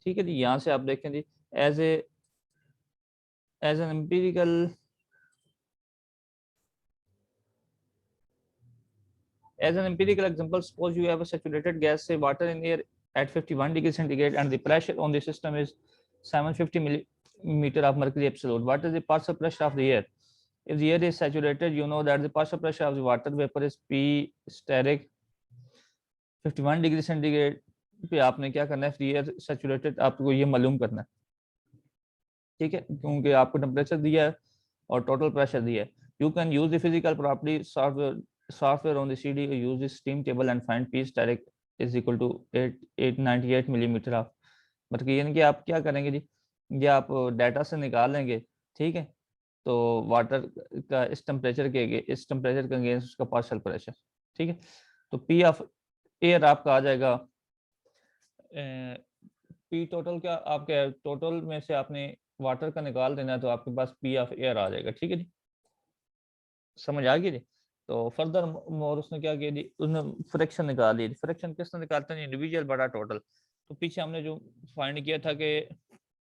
ठीक है जी। यहाँ से आप देखें जी, as an empirical example, suppose you have a saturated gas, say water in air at 51 degrees centigrade, and the pressure on the system is 750 millimeter of mercury absolute. What is the partial pressure of the air? If the air is saturated, you know that the partial pressure of the water vapor is P steric 51 degree centigrade पे आपने क्या करना है, air saturated आपको ये मालूम करना है, ठीक है, क्योंकि आपको टेम्परेचर दिया है और टोटल प्रेशर दिया है। You can use the physical property software on the CD, use the steam table and find P static is equal to 898 millimetre of, मतलब यानी कि आप क्या करेंगे जी, ये आप डाटा से निकाल लेंगे, ठीक है, तो वाटर का इस टेम्परेचर के अगेंस्ट उसका पार्शियल प्रेशर, ठीक है। तो पी ऑफ एयर आपका आ जाएगा, पी टोटल क्या आपके टोटल में से आपने वाटर का निकाल देना है, तो आपके पास पी ऑफ एयर आ जाएगा, ठीक है जी, समझ आ गई जी। तो फर्दर मोर उसने क्या किया जी, उसने फ्रैक्शन निकाल ली। फ्रैक्शन किसने निकालते हैं, इंडिविजुअल बड़ा टोटल। तो पीछे हमने जो फाइंड किया था कि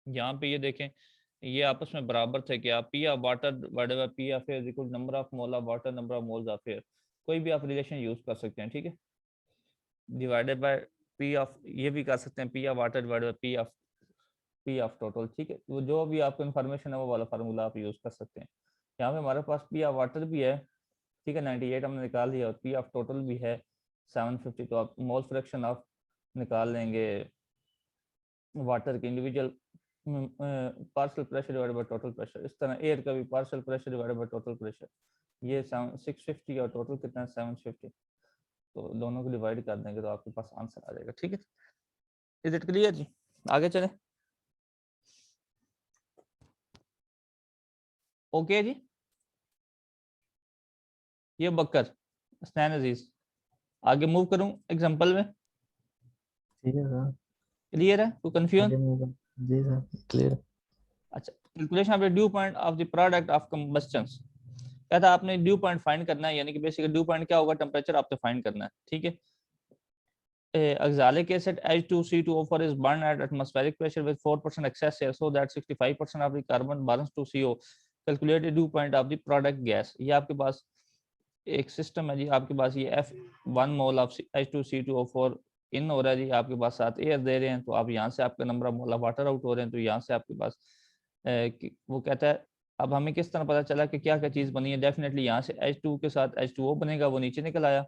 यहाँ पे ये देखें, ये आपस में बराबर थे कि आप P of water divided by P of air equal number of mole of water number of moles of air, कोई भी आप रिलेशन यूज कर सकते हैं, ठीक है, डिवाइडेड बाय पी ऑफ, ये भी कर सकते हैं P of water divided by P of total, ठीक है, वो जो भी आपको इन्फॉर्मेशन है वो वाला फार्मूला आप यूज कर सकते हैं। यहाँ पे हमारे पास पी ऑफ वाटर भी है, ठीक है, 98 हमने निकाल दिया, और पी ऑफ टोटल भी है 750, तो आप मोल फ्रैक्शन ऑफ निकाल लेंगे वाटर के individual partial pressure divided by total pressure, इस तरह एयर का भी partial pressure divided by total pressure, ये 650 और टोटल कितना है 750, तो दोनों को डिवाइड कर देंगे तो आपके पास आंसर आ जाएगा, ठीक है। इज इट क्लियर जी, आगे चले, ओके जी। ये बकर हसनैन अजीज, आगे मूव करूं एग्जांपल में, ठीक है सर, क्लियर है, कोई कंफ्यूजन? आगे मूव कर। जी सर, क्लियर। अच्छा, calculation of the due point of the product of combustion, क्या था, आपने ड्यू पॉइंट फाइंड करना है, यानी कि बेसिकली ड्यू पॉइंट क्या होगा, टेम्परेचर आपने फाइंड करना है, ठीक है। Oxalic acid H2C2O4 is burned at atmospheric pressure with 4% excess air so that 65% of the carbon burns to CO. Calculate the dew point of the product gas. ये आपके पास एक सिस्टम है जी, आपके पास ये F1 मोल ऑफ H2C2O4 इन हो रहा है जी, आपके पास साथ एयर दे रहे हैं, तो आप यहाँ से आपका number of mole of water out हो रहे हैं, तो यहाँ से आपके पास वो कहता है, अब हमें किस तरह पता चला कि क्या क्या चीज़ बनी है, डेफिनेटली यहाँ से H2 के साथ H2O बनेगा, वो नीचे निकल आया,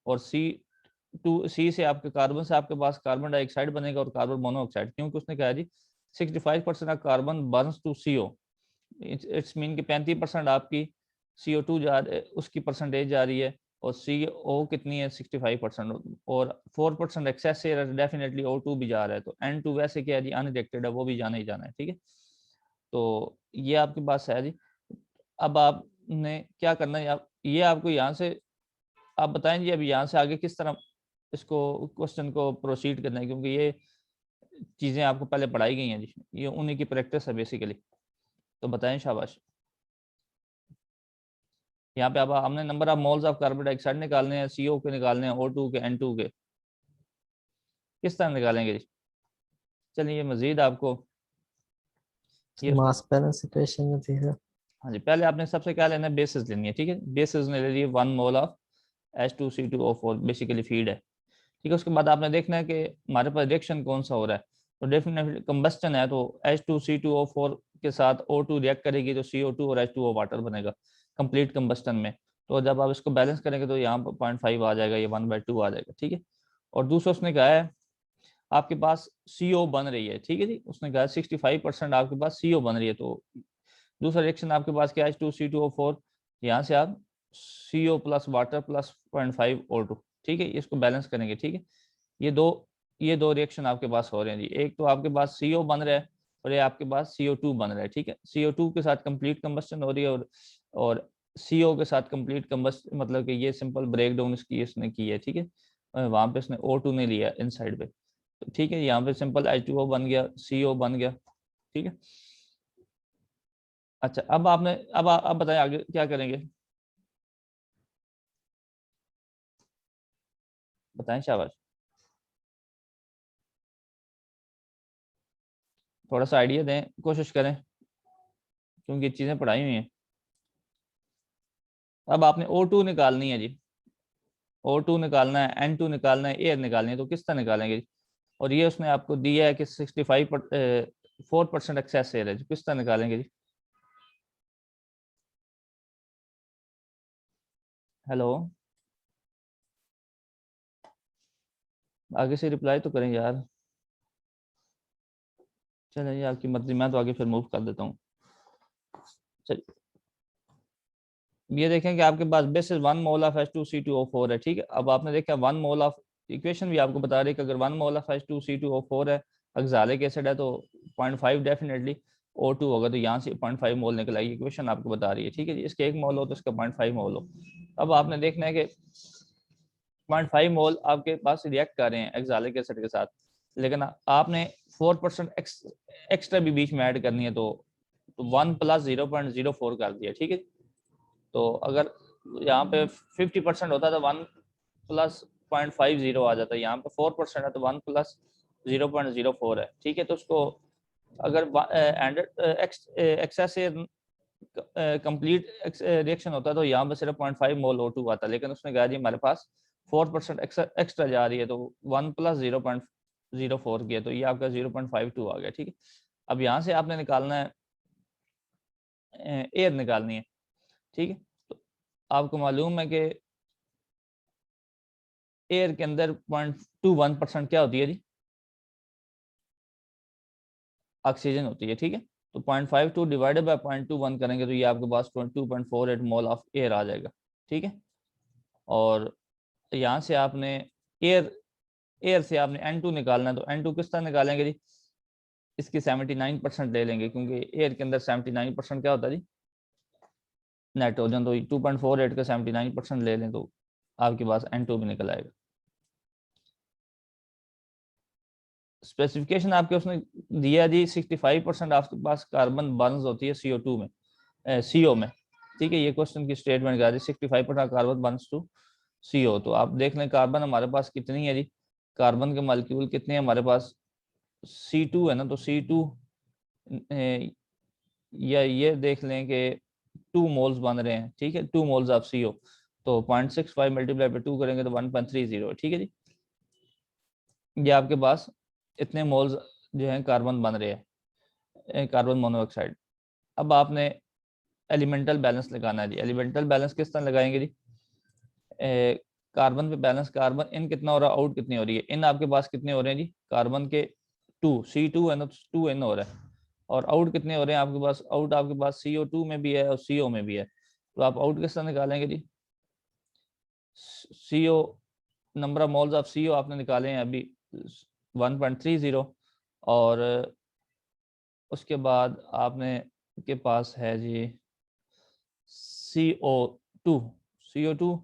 और सी से आपके कार्बन से आपके पास कार्बन डाइऑक्साइड बनेगा और कार्बन मोनोऑक्साइड, क्योंकि उसने कहा जी 65% of carbon burns to CO, it's mean कि 35% आपकी CO2 उसकी परसेंटेज जा रही है, और CO कितनी है 65%, और 4% एक्सेस से डेफिनेटली O2 भी जा रहा है, तो N2 वैसे क्या है जी, अनरिजेक्टेड है, वो भी जाना ही जाना है, ठीक है। तो ये आपके पास है जी। अब आपने क्या करना है, आप ये आपको यहाँ से आप बताएं जी, अब यहाँ से आगे किस तरह इसको क्वेश्चन को प्रोसीड करना है, क्योंकि ये चीज़ें आपको पहले पढ़ाई गई हैं जी, ये उन्हीं की प्रैक्टिस है बेसिकली, तो बताएं शाबाश। यहाँ पे अब हमने number of moles of carbon dioxide निकालने हैं, CO के निकालने हैं, O2 के, N2 के, किस तरह निकालेंगे जी? चलिए मजीद आपको ये मास बैलेंस इक्वेशन में थी सर। हाँ जी, पहले आपने सबसे क्या लेना है, बेसिस लेनी है, ठीक है, बेसिस ने ले लिए 1 mole of H2C2O4 basically feed है, ठीक है। उसके बाद आपने देखना है कि हमारे पास रिएक्शन कौन सा हो रहा है, तो डेफिनेटली कंबस्टन है, तो H2C2O4 के साथ O2 रिएक्ट करेगी, तो CO2 और H2O वाटर बनेगा कंप्लीट कंबस्टन में, तो जब आप इसको बैलेंस करेंगे तो यहाँ पर 0.5 आ जाएगा, ये 1/2 आ जाएगा, ठीक है। और दूसरा उसने कहा है आपके पास CO बन रही है, ठीक है जी, उसने कहा 65% आपके पास CO बन रही है, तो दूसरा रिएक्शन आपके पास क्या है, H2C2O4, यहाँ से आप CO plus water plus 0.5 O2, ठीक है, इसको बैलेंस करेंगे, ठीक है। ये दो ये दो रिएक्शन आपके पास हो रहे हैं जी, एक तो आपके पास CO बन रहा है और ये आपके पास CO2 बन रहा है, ठीक है। CO2 के साथ कंप्लीट कंबस्टन हो रही है, और CO के साथ कंप्लीट कंबस्ट, मतलब कि ये सिंपल ब्रेक डाउन इसकी इसने की है, ठीक है, वहां पे इसने O2 ने लिया इन साइड पे, तो ठीक है, यहाँ पे सिंपल H2O बन गया, CO बन गया, ठीक है। अच्छा, अब आपने अब बताएं आगे क्या करेंगे, बताएं शाबाश। थोड़ा सा आइडिया दें, कोशिश करें, क्योंकि चीज़ें पढ़ाई हुई हैं। अब आपने O2 निकालनी है जी, O2 निकालना है, N2 निकालना है, एयर निकालनी है, तो किस तरह निकालेंगे जी? और ये उसने आपको दिया है कि 4% एक्सेस एयर है, किस तरह निकालेंगे जी? हेलो, आगे से रिप्लाई तो करें यार। चलिए आपकी मर्जी, मैं तो आगे फिर मूव कर देता हूँ। चलिए, ये देखें कि आपके पास बेसिस 1 मोल ऑफ H2C2O4 है, ठीक है। अब आपने देखा 1 मोल ऑफ, इक्वेशन भी आपको बता रही है कि अगर 1 मोल ऑफ H2C2O4 है, ऑक्सैलिक एसिड है, तो 0.5 डेफिनेटली O2 होगा, तो यहाँ से 0.5 मोल निकल आएगी, इक्वेशन आपको बता रही है, ठीक है जी। इसके 1 मोल हो तो इसका 0.5 मोल हो। अब आपने देखना है कि 0.5 मोल आपके पास रिएक्ट कर रहे हैं ऑक्सैलिक एसिड के साथ, लेकिन आपने 4% एक्स्ट्रा भी बीच में ऐड करनी है, तो 1 + 0.04 कर दिया, ठीक है। तो अगर यहाँ पे 50% होता तो 1 + 0.50 आ जाता है, यहाँ पे 4% है तो 1 + 0.04 है, ठीक है। तो उसको अगर एक्सेस कंप्लीट रिएक्शन होता है तो यहाँ पे सिर्फ 0.5 मोल O2 आता है, लेकिन उसने कहा जी हमारे पास 4% एक्स्ट्रा जा रही है, तो 1 + 0.04 किया, तो ये आपका 0.52 आ गया, ठीक है। अब यहाँ से आपने निकालना है, एयर निकालनी है, ठीक है। तो आपको मालूम है कि एयर के अंदर 0.21% क्या होती है जी? ऑक्सीजन होती है, ठीक है। तो 0.52 डिवाइडेड बाय 0.21 करेंगे तो ये आपके पास 22.48 मोल ऑफ एयर आ जाएगा, ठीक है। और यहाँ से आपने एयर एयर से आपने N2 निकालना है, तो N2 किस तरह निकालेंगे जी? इसकी 79% ले लेंगे, क्योंकि एयर के अंदर 79% क्या होता है जी? नाइट्रोजन। तो 2.48 का 79% ले लें तो आपके पास N2 भी निकल आएगा। स्पेसिफिकेशन आपके उसने दिया जी 65% आपके पास कार्बन बर्न्स होती है CO2 में, CO में, ठीक है। ये क्वेश्चन की स्टेटमेंट कर रही है 65% कार्बन बर्न्स टू CO। तो आप देख लें कार्बन हमारे पास कितनी है जी, कार्बन के मॉलिक्यूल कितने हैं हमारे पास? C2 है ना, तो C2 या ये देख लें कि 2 मोल्स बन रहे हैं, ठीक है, 2 मोल्स ऑफ CO। तो 0.65 मल्टीप्लाई बाय 2 करेंगे तो 1.30, ठीक है जी। ये आपके पास इतने मोल्स जो हैं कार्बन बन रहे हैं, कार्बन मोनोऑक्साइड। अब आपने एलिमेंटल बैलेंस लगाना है जी। एलिमेंटल बैलेंस किस तरह लगाएंगे जी? कार्बन पे बैलेंस, कार्बन इन कितना हो रहा है, आउट कितनी हो रही है? इन आपके पास कितने हो रहे हैं जी? कार्बन के 2, C2 है ना, 2 N हो रहा है। और आउट कितने हो रहे हैं आपके पास? आउट आपके पास CO2 में भी है और CO में भी है। तो आप आउट किस तरह निकालेंगे जी? CO, number of moles of CO आपने निकाले हैं अभी 1.30, और उसके बाद आपने के पास है जी CO2। CO2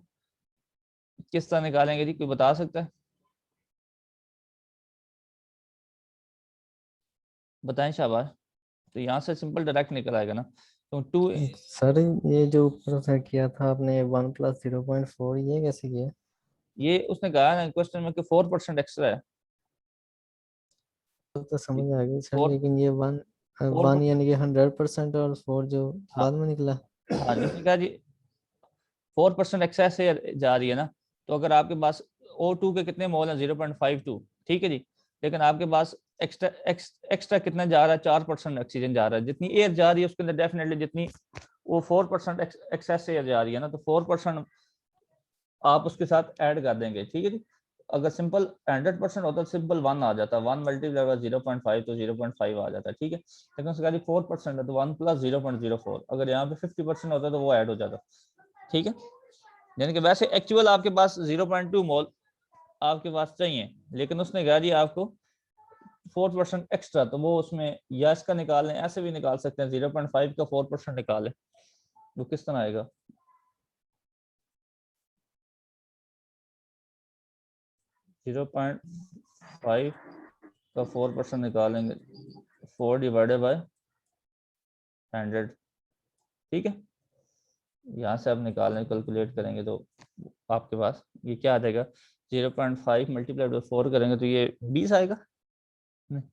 किस तरह निकालेंगे जी, कोई बता सकता है? बताएं शाबाश। तो यहाँ से सिंपल डायरेक्ट निकल आएगा ना, तो 2। सर ये जो ऊपर से किया था आपने 1 + 0.4, ये कैसे किया? ये उसने कहा ना क्वेश्चन में कि 4% एक्स्ट्रा है। तो समझ आ गई सर, 4 लेकिन ये 1 4%। यानी कि 100% और 4 जो हाँ बाद में निकला। हाँ जी, उसने कहा जी 4% एक्सेस एयर जा रही है ना, तो अगर आपके पास O2 के कितने मोल हैं? 0.52, ठीक है जी। लेकिन आपके पास एक्स्ट्रा कितना जा रहा है? 4% ऑक्सीजन जा रहा है। जितनी एयर जा रही है उसके अंदर डेफिनेटली जितनी वो 4% एक्सेस एयर जा रही है ना, तो 4% आप उसके साथ ऐड कर देंगे, ठीक है जी। अगर सिंपल 100% होता तो सिंपल 1 आ जाता, 1 मल्टीप्लाई बाय 0.5 तो 0.5 आ जाता, ठीक है। लेकिन उसका 4% है तो 1 + 0.04, अगर यहाँ पे 50% होता तो वो ऐड हो जाता, ठीक है। यानी कि वैसे एक्चुअल आपके पास 0.2 मोल आपके पास चाहिए, लेकिन उसने कहा दिया आपको 4% एक्स्ट्रा, तो वो उसमें या इसका निकालें, ऐसे भी निकाल सकते हैं, 0.5 का 4% निकालें, वो किस तरह आएगा? 0.5 का 4% निकालेंगे, 4 डिवाइडेड बाय 100, ठीक है। यहाँ से आप निकालें, कैलकुलेट करेंगे तो आपके पास ये क्या आ जाएगा? 0.5 मल्टीप्लाई बाय 4 करेंगे तो ये 20 आएगा, नहीं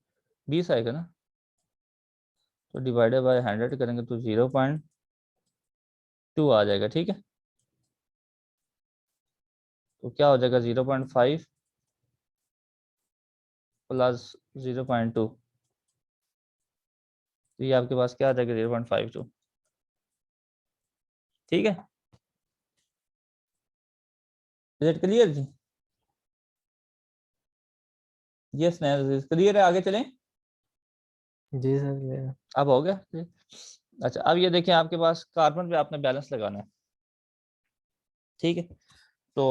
20 आएगा ना, तो डिवाइडेड बाय 100 करेंगे तो 0.2 आ जाएगा। ठीक है, तो क्या हो जाएगा 0.5 प्लस 0.2, तो ये आपके पास क्या आ जाएगा 0.52। ठीक है, इज इट क्लियर जी? यस क्लियर है, आगे चलें। जी सर ले अब हो गया। अच्छा, अब ये देखिए आपके पास कार्बन पे आपने बैलेंस लगाना है। ठीक है, तो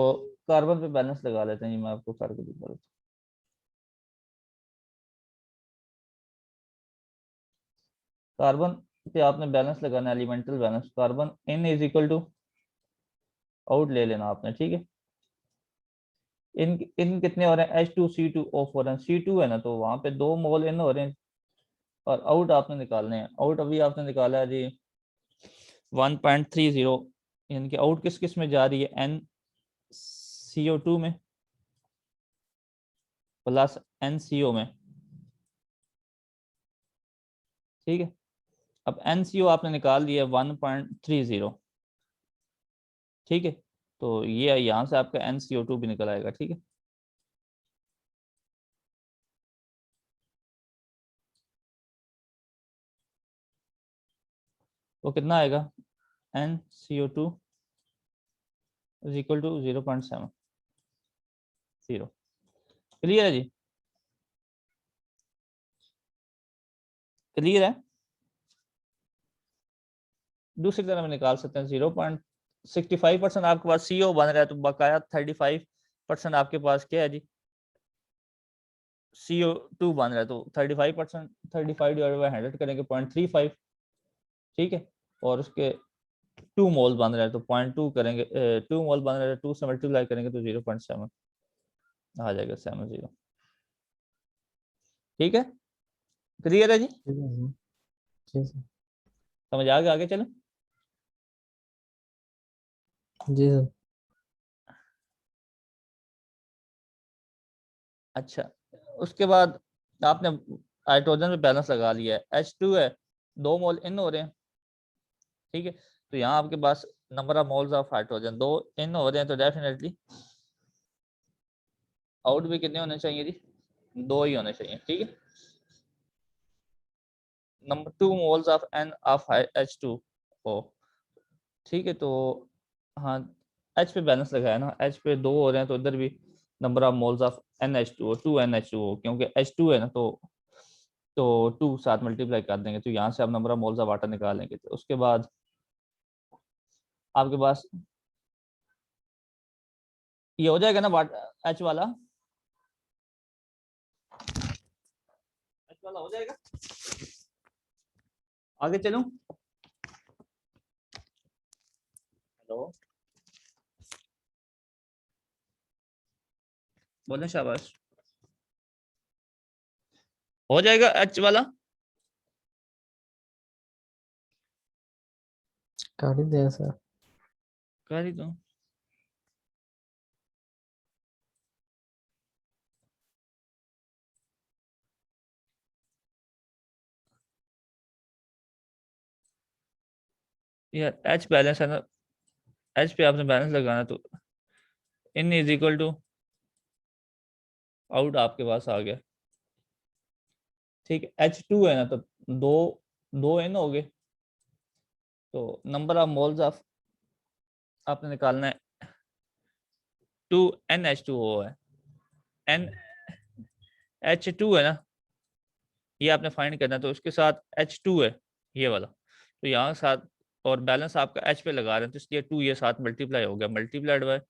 कार्बन पे बैलेंस लगा लेते हैं, ये मैं आपको करके दिखा देता हूँ। कार्बन पे आपने बैलेंस लगाना है, elemental balance. Carbon in is equal to out ले लेना आपने। ठीक है, इन इन कितने हो रहे हैं, H2CO4 है, C2 है ना, तो वहां पे 2 मोल इन हो रहे हैं, और आउट आपने निकालने हैं। आउट अभी आपने निकाला है जी 1.30, यानी कि आउट किस किस में जा रही है, NCO2 में प्लस NCO में। ठीक है, अब NCO आपने निकाल दिया 1.30। ठीक है, तो ये यहाँ से आपका NCO2 भी निकल आएगा। ठीक है, तो कितना आएगा, NCO2 is equal to 0.70। Clear है जी? क्लियर है? दूसरी तरह में निकाल सकते हैं, 0.65% आपके पास CO बन रहा है, तो बकाया 35% आपके पास क्या है जी, CO2 बन रहा है। तो 35%, 35 डिवाइडेड बाई 100 करेंगे 0.35। ठीक है, और उसके 2 मोल बन रहा है, तो 0.2 करेंगे, 2 मोल बन रहा है, 2 से मल्टीप्लाई करेंगे तो 0.7 आ जाएगा, 70। ठीक है, क्लियर है जी? जी सर। समझ आ गया, आगे चलो। जी सर। अच्छा, उसके बाद आपने हाइड्रोजन पे बैलेंस लगा लिया है, H2 है, 2 मोल इन हो रहे हैं। ठीक है, तो यहाँ आपके पास number of moles of hydrogen 2 इन हो रहे हैं, तो डेफिनेटली आउट भी कितने होने चाहिए जी, 2 ही होने चाहिए। ठीक है, number 2 moles of N of H2O। ठीक है, तो हाँ, H पे बैलेंस लगाया ना, H पे 2 हो रहे हैं, तो इधर भी number of moles of NH2O 2NH2O, क्योंकि H2 है ना, तो 2 साथ मल्टीप्लाई कर देंगे, तो यहाँ से आप number of moles of water निकालेंगे। तो उसके बाद आपके पास ये हो जाएगा ना, वाटर H वाला, H वाला हो जाएगा। आगे चलूं? हेलो, बोले शाबाश, हो जाएगा H वाला। कर ही दिया सर। कर ही दो। यार H बैलेंस है ना, H पे आपने बैलेंस लगाना, तो इन इज इक्वल टू आउट आपके पास आ गया। ठीक है, H2 है ना, तो दो दो N हो गए, तो नंबर ऑफ मोल्स ऑफ आपने निकालना है, 2NH2O है, NH2 है ना, ये आपने फाइंड करना है, तो उसके साथ H2 है ये वाला, तो यहाँ साथ, और बैलेंस आपका H पे लगा रहे हैं, तो इसलिए 2 ये साथ मल्टीप्लाई हो गया, मल्टीप्लाइड बाय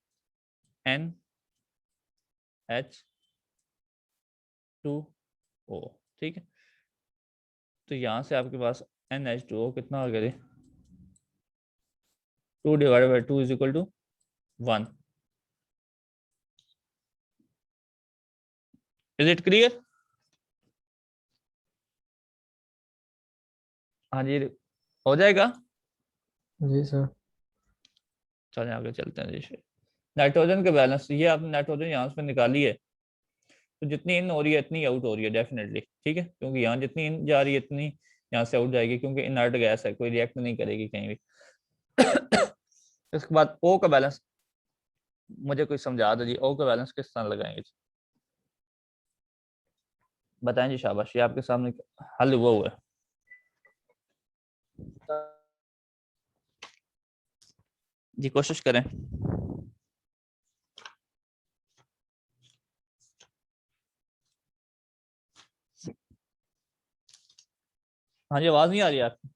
NH2O। ठीक है, तो यहाँ से आपके पास NH2O कितना आ गया, 2 divided by 2 is equal to 1। Is it clear? हाँ जी, हो जाएगा। जी सर। चलें आगे चलते हैं जी। नाइट्रोजन के बैलेंस, ये आपने नाइट्रोजन यहाँ से निकाली है, तो जितनी इन हो रही है इतनी आउट हो रही है डेफिनेटली। ठीक है, क्योंकि यहाँ जितनी इन जा रही है इतनी यहाँ से आउट जाएगी क्योंकि इनर्ट गैस है, कोई रिएक्ट नहीं करेगी कहीं भी। इसके बाद ओ का बैलेंस मुझे कोई समझा दो जी, ओ का बैलेंस किस तरह लगाएंगे जी? बताएं जी, शाबाश, ये आपके सामने हल हुआ हुआ है। जी कोशिश करें। हाँ जी, आवाज नहीं आ रही आपकी?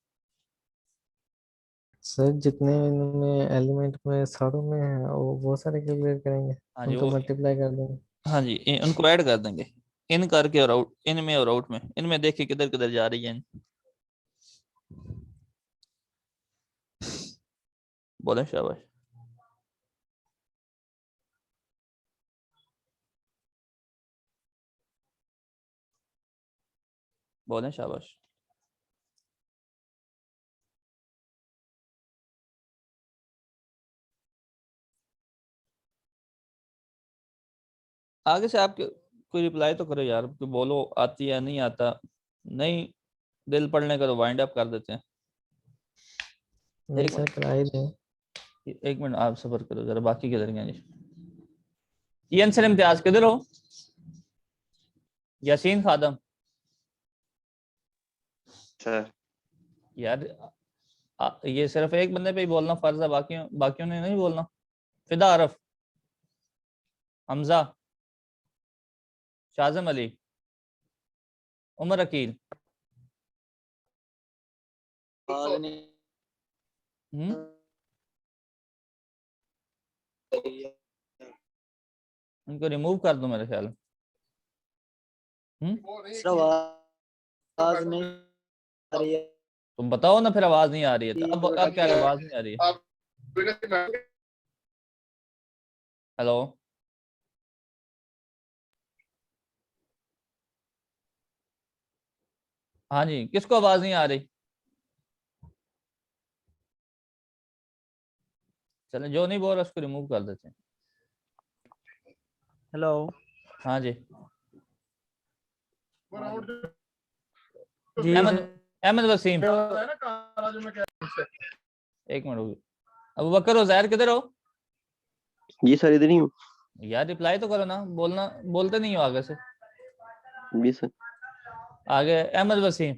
सर जितने इनमें एलिमेंट में सारों में है वो सारे कैलकुलेट करेंगे, हाँ जी उनको वो, मल्टीप्लाई कर देंगे। हाँ जी उनको ऐड कर देंगे, इन करके और आउट, इन में और आउट में, इनमें देखिए किधर किधर जा रही है। बोले शाबाश। बोले शाबाश। आगे से आप कोई रिप्लाई तो करो यार, कि बोलो आती है नहीं आता, नहीं दिल पढ़ने का तो वाइंड अप कर देते हैं। नहीं एक सर कराई दें। मिनट, एक मिनट आप सफर करो जरा, बाकी किधर गए जी? ये अंसर इम्तियाज किधर हो? यासीन खादम सर। यार, ये सिर्फ एक बंदे पे ही बोलना फर्ज है, बाकियों ने नहीं बोलना। फिदा आरफ, हमजा, शाजम अली, उमर अकील। हम्म, उनको रिमूव कर दो मेरे ख्याल। आवाज नहीं आ रही है। तुम बताओ ना, फिर आवाज नहीं आ रही है तो अब क्या आवाज नहीं आ रही है? हेलो, हाँ जी, किसको आवाज नहीं आ रही? चले, जो नहीं बोल रहा उसको रिमूव कर देते हैं। हेलो। हाँ जी, जी अहमद, अहमद वसीम, एक मिनट होगी। अबू बकर उजैर किधर हो? जी सर, इधर ही हूँ। यार रिप्लाई तो करो ना, बोलना, बोलते नहीं हो आगे से। जी सर। आगे अहमद वसीम,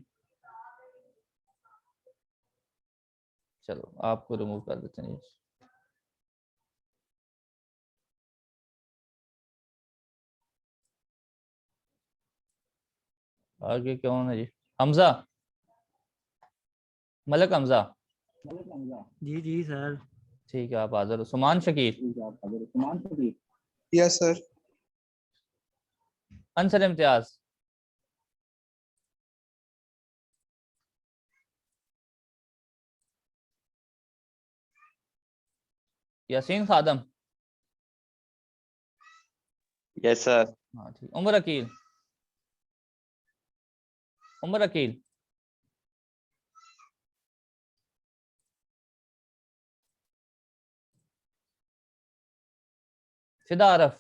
चलो आपको रिमूव कर देते हैं। आगे कौन है जी? हमजा, मलक हमजा। जी जी सर। ठीक है, आप हाजिर हो। Suman Shakeel, yes sir. Ansar Imtiaz, Yasin Khadam, yes sir. हाँ ठीक, उमर अकील, उमर अकील, फिदा आरफ,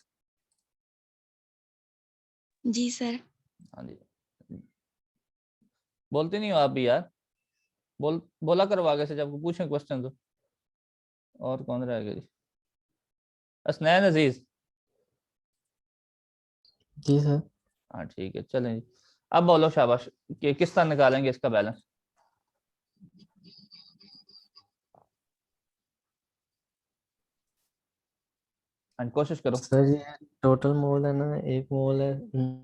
जी सर। हाँ जी, बोलते नहीं हो आप भी यार, बोला करो आगे से जब पूछें क्वेश्चन तो। और कौन रहेगा जी? असनैन अजीज, जी सर। हाँ ठीक है, चलें जी। अब बोलो शाबाश, कि किस तरह निकालेंगे इसका बैलेंस? हाँ, कोशिश करो। सर ये टोटल मोल है ना, एक मोल है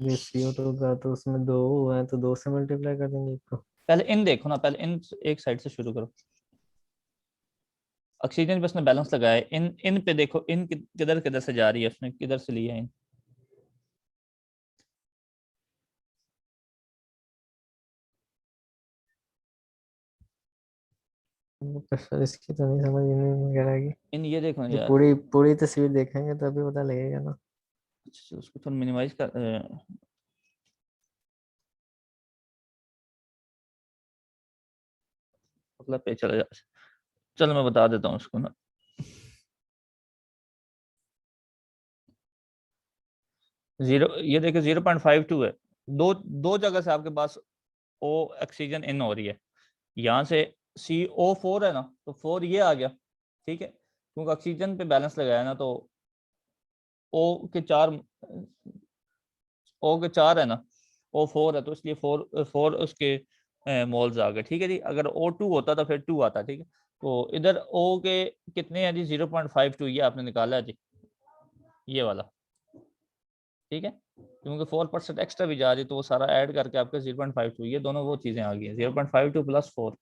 ये CO2 का, तो उसमें 2 हुआ है तो 2 से मल्टीप्लाई कर देंगे एक को। पहले इन देखो ना, पहले इन एक साइड से शुरू करो। ऑक्सीजन पे उसने बैलेंस लगाया है, इन इन पे देखो, इन किधर किधर से जा रही है, उसने किधर से लिया है इन? तो सर इसकी तो नहीं समझ में वगैरह की। इन ये देखो ना ये यार। पूरी पूरी तस्वीर देखेंगे तभी पता लगेगा ना। अच्छा, उसको थोड़ा मिनिमाइज कर, मतलब पे चला जा। चलो मैं बता देता हूँ उसको ना। जीरो, ये देखिए 0.52 है। दो दो जगह से आपके पास ओ ऑक्सीजन इन हो रही है, यहाँ से CO4 है ना, तो 4 ये आ गया, ठीक है, क्योंकि ऑक्सीजन पे बैलेंस लगाया ना, तो O के 4 है ना, O4 है, तो इसलिए 4 उसके मोल्स आ गए, ठीक है जी। अगर O2 होता तो फिर 2 आता, ठीक है। तो इधर O के कितने हैं जी, 0.52, ये आपने निकाला है जी, ये वाला, ठीक है, क्योंकि 4% एक्स्ट्रा भी जा रही है, तो वो सारा ऐड करके आपके 0.52, ये दोनों वो चीजें आ गई हैं, 0.52 + 4।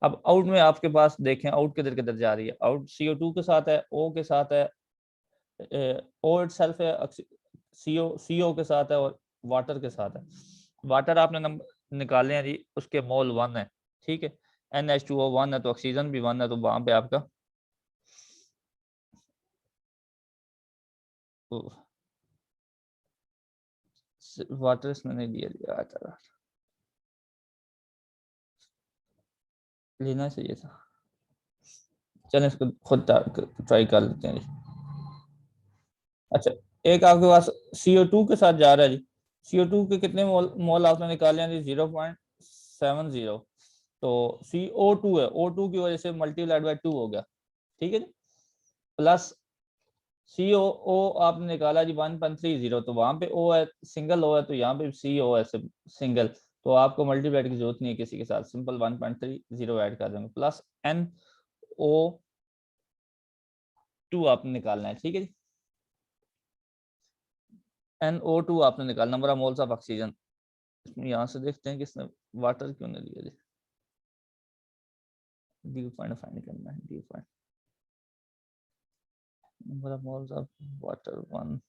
अब आउट में आपके पास देखें, आउट किधर किधर जा रही है, आउट CO2 के साथ है, O के साथ है, O इटसेल्फ है, CO के साथ है, और वाटर के साथ है। वाटर आपने नंबर निकाले हैं जी, उसके मोल 1 है, ठीक है, NH2O 1 है, तो ऑक्सीजन भी 1 है, तो वहां पे आपका वाटर इसमें नहीं दिया था, लेना चाहिए था। चलें इसको खुद ट्राई कर लेते हैं जी। अच्छा, एक आपके पास CO2 के साथ जा रहा है जी, CO2 के कितने मोल आपने निकाले हैं जी, 0.70, तो CO2 है, O2 की वजह से मल्टीप्लाइड बाय 2 हो गया, ठीक है जी, प्लस COO आपने निकाला जी 1.30, तो वहां पे O है, सिंगल O है, तो यहाँ पे CO है सिंगल, तो आपको मल्टीप्लाइड की जरूरत नहीं है किसी के साथ, सिंपल 1.30 ऐड कर देंगे, प्लस NO2 आपने निकालना है, ठीक है जी। NO2 आपने निकालना, number of moles of oxygen, इसमें यहाँ से देखते हैं कि इसने वाटर क्यों नहीं लिया जी, ड्यू पॉइंट फाइंड करना है, due point, number of moles of water 1,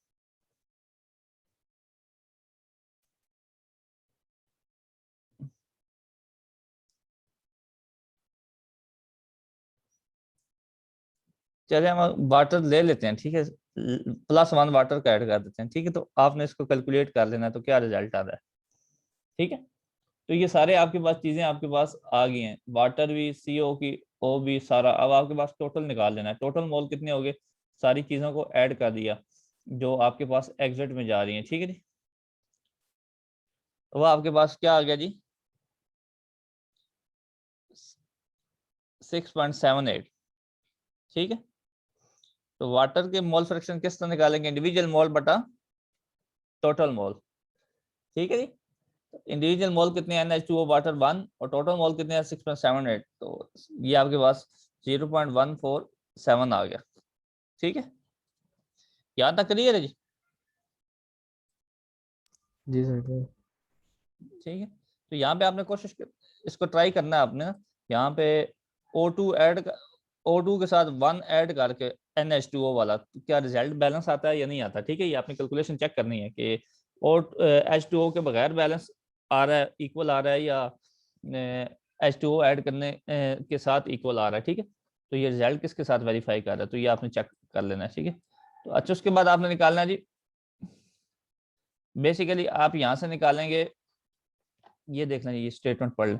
चलिए हम वाटर ले लेते हैं, ठीक है, +1 वाटर का ऐड कर देते हैं, ठीक है, तो आपने इसको कैलकुलेट कर लेना है, तो क्या रिजल्ट आ रहा है, ठीक है। तो ये सारे आपके पास चीजें आपके पास आ गई हैं, वाटर भी, CO की, O भी, सारा। अब आपके पास टोटल निकाल लेना है, टोटल मोल कितने हो गए, सारी चीजों को ऐड कर दिया जो आपके पास एग्जिट में जा रही हैं, ठीक है जी। तो वो आपके पास क्या आ गया जी, 6.78, ठीक है। तो वाटर के मोल फ्रैक्शन किस तरह निकालेंगे, इंडिविजुअल मोल बटा टोटल मोल, ठीक है जी। इंडिविजुअल मोल कितने हैं, NH2O वाटर 1, और टोटल मोल कितने हैं 6.78, तो ये आपके पास 0.147 आ गया, ठीक है। यहाँ तक क्लियर है जी, जी सर। ठीक है। तो यहाँ पे आपने इसको ट्राई करना है आपने ना, यहाँ पे O2 के साथ 1 ऐड करके NH2O वाला, तो क्या रिजल्ट बैलेंस आता है या नहीं आता, ठीक है। ये आपने कैलकुलेशन चेक करनी है कि H2O के बगैर बैलेंस आ रहा है, इक्वल आ रहा है, या H2O ऐड करने के साथ इक्वल आ रहा है, ठीक है। तो ये रिजल्ट किसके साथ वेरीफाई कर रहा है, तो ये आपने चेक कर लेना है, ठीक है। तो अच्छा, उसके बाद आपने निकालना है जी, बेसिकली आप यहाँ से निकालेंगे, ये देखना, ये स्टेटमेंट पढ़ लें।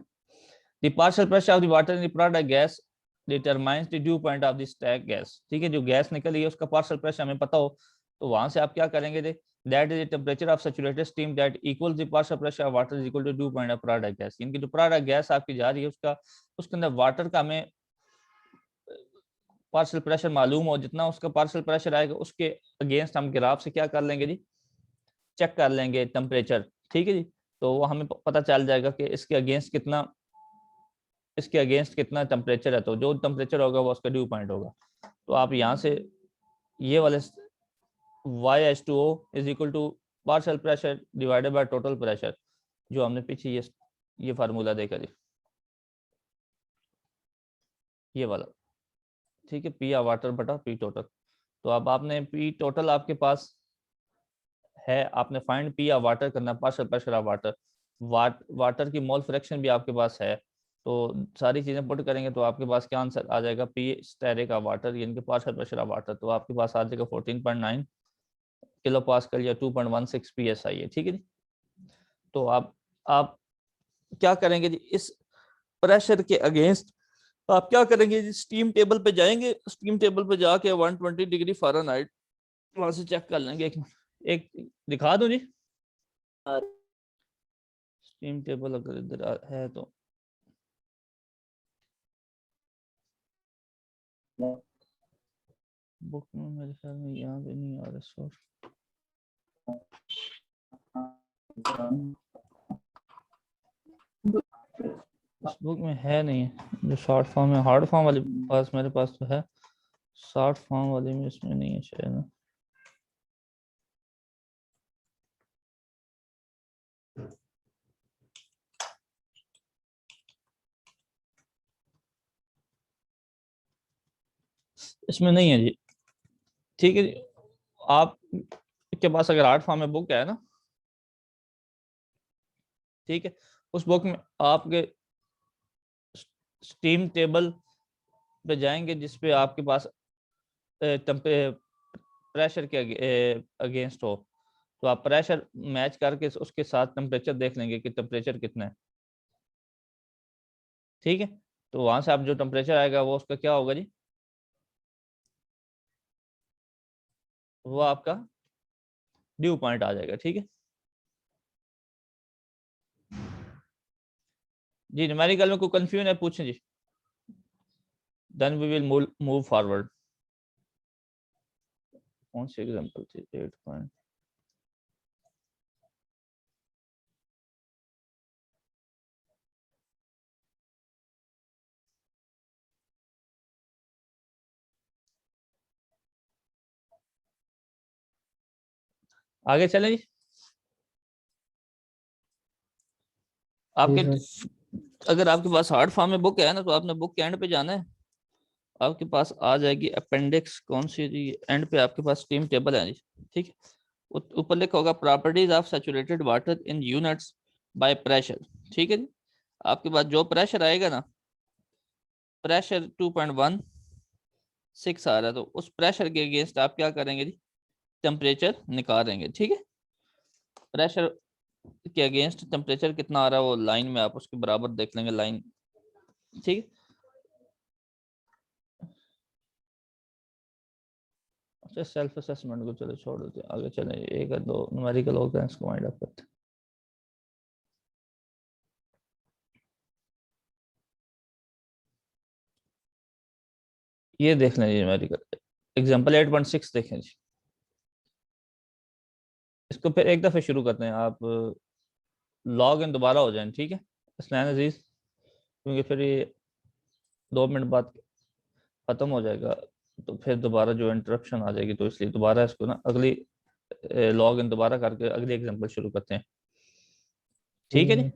The partial pressure of the water in the product gas determines the dew point of the stack gas, ठीक है। जो गैस निकली है उसका पार्शियल प्रेशर हमें पता हो, तो वहां से आप क्या करेंगे, that is the temperature of saturated steam that equals the partial pressure of water is equal to dew point of product gas, यानी कि जो प्रोडक्ट गैस आपकी जा रही है उसका, उसके अंदर वाटर का हमें पार्शियल प्रेशर मालूम हो, जितना उसका पार्शियल प्रेशर आएगा उसके अगेंस्ट हम ग्राफ से क्या कर लेंगे जी, चेक कर लेंगे टेम्परेचर, ठीक है जी। तो वो हमें पता चल जाएगा कि इसके अगेंस्ट कितना टेम्परेचर है, तो जो टेम्परेचर होगा वो उसका ड्यू पॉइंट होगा। तो आप यहाँ से ये वाले YH2O is equal to partial pressure divided by total pressure, जो हमने पीछे ये फार्मूला देखा जी, ये वाला, ठीक है, P या वाटर बटा P टोटल। तो अब आपने P टोटल आपके पास है, आपने फाइंड P या वाटर करना, पार्शियल प्रेशर ऑफ वाटर की मोल फ्रैक्शन भी आपके पास है, तो सारी चीजें पुट करेंगे तो आपके पास क्या आंसर आ जाएगा, P स्टेरिक ऑफ वाटर, यानी कि पार्शियल प्रेशर ऑफ वाटर, तो आपके पास आ जाएगा 14.9 किलो पास्कल या 2.16 PSI है, ठीक है जी। तो आप क्या करेंगे जी, इस प्रेशर के अगेंस्ट आप क्या करेंगे जी, स्टीम टेबल पे जाएंगे, स्टीम टेबल पे जाके 120 डिग्री फ़ारेनहाइट वहां से चेक कर लेंगे। एक दिखा दूं जी, टीम टेबल अगर इधर है तो बुक में मेरे ख्याल में यहाँ पे नहीं आ रहा सोर्स। इस बुक में है नहीं, जो शॉर्ट फॉर्म है। हार्ड फॉर्म वाले पास मेरे पास तो है, शॉर्ट फॉर्म वाले में इसमें नहीं है शायद ना। इसमें नहीं है जी। ठीक है जी, आप के पास अगर हार्ड फॉर्म में बुक है ना, ठीक है, उस बुक में आपके स्टीम टेबल पे जाएंगे जिसपे आपके पास प्रेशर के अगेंस्ट हो, तो आप प्रेशर मैच करके उसके साथ टेम्परेचर देख लेंगे कि टेम्परेचर कितना है। ठीक है, तो वहां से आप जो टेम्परेचर आएगा वो उसका क्या होगा जी, वो आपका ड्यू पॉइंट आ जाएगा। ठीक है जी, न्यूमेरिकल में कोई कंफ्यूजन है पूछें जी, then we will move forward. कौन सी एग्जांपल थी? 8 पॉइंट। आगे चलें जी। आपके अगर आपके पास हार्ड फॉर्म में बुक है ना, तो आपने बुक के एंड पे जाना है, आपके पास आ जाएगी अपेंडिक्स, कौन सी जी, एंड पे आपके पास स्टीम टेबल है जी। ठीक है, ऊपर लिखा होगा properties of saturated water in units by pressure. ठीक है जी, आपके पास जो प्रेशर आएगा ना, प्रेशर 2.16 आ रहा है, तो उस प्रेशर के अगेंस्ट आप क्या करेंगे जी, टेम्परेचर निकालेंगे। ठीक है, प्रेशर के अगेंस्ट टेम्परेचर कितना आ रहा है वो लाइन में आप उसके बराबर देख लेंगे लाइन। ठीक है, अच्छा सेल्फ असेसमेंट को चलो छोड़ देते हैं, आगे चलें। एक या दो न्यूमेरिकल हो गए, इसको वाइंड अप करते हैं। ये देख लें जी न्यूमेरिकल एग्जांपल 8.6 देखें जी। इसको फिर एक दफे शुरू करते हैं, आप लॉग इन दोबारा हो जाए। ठीक है असलैन अजीज, क्योंकि फिर ये 2 मिनट बाद खत्म हो जाएगा, तो फिर दोबारा जो इंटरप्शन आ जाएगी, तो इसलिए दोबारा इसको ना अगली लॉग इन दोबारा करके अगली एग्जांपल शुरू करते हैं। ठीक है जी।